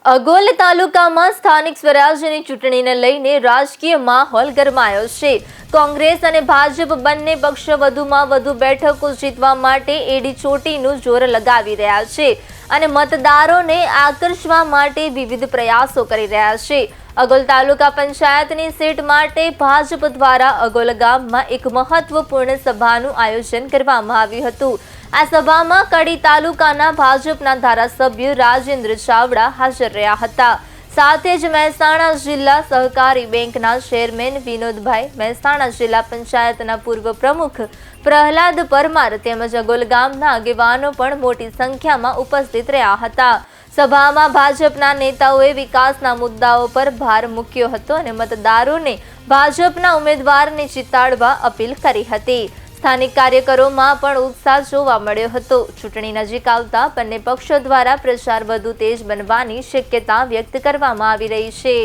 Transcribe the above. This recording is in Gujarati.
અગોલ તાલુકામાં સ્થાનિક સ્વરાજ્યની ચૂંટણીને લઈને રાજકીય માહોલ ગરમાયો છે। કોંગ્રેસ અને ભાજપ બંને પક્ષ વધુમાં વધુ બેઠકો જીતવા માટે એડી ચોટીનું જોર લગાવી રહ્યા છે અને મતદારોને આકર્ષવા માટે વિવિધ પ્રયાસો કરી રહ્યા છે। અગોલ તાલુકા પંચાયતની સીટ માટે ભાજપ દ્વારા અગોલ ગામમાં એક મહત્વપૂર્ણ સભાનું આયોજન કરવામાં આવ્યું હતું। આ સભામાં કડી તાલુકાના ભાજપના ધારાસભ્ય રાજેન્દ્ર ચાવડા હાજર રહ્યા હતા। સાથે જ મહેસાણા જિલ્લા સહકારી બેંકના ચેરમેન વિનોદભાઈ, મહેસાણા જિલ્લા પંચાયતના પૂર્વ પ્રમુખ પ્રહલાદ પરમાર તેમજ અગોલ ગામના આગેવાનો પણ મોટી સંખ્યામાં ઉપસ્થિત રહ્યા હતા। સભામાં ભાજપના નેતાઓએ વિકાસના મુદ્દાઓ પર ભાર મૂક્યો હતો અને મતદારોને ભાજપના ઉમેદવારને જીતાડવા અપીલ કરી હતી। સ્થાનિક કાર્યકરોમાં પણ ઉત્સાહ જોવા મળ્યો હતો। ચૂંટણી નજીક આવતા બંને પક્ષો દ્વારા પ્રચાર વધુ તેજ બનવાની શક્યતા વ્યક્ત કરવામાં આવી રહી છે।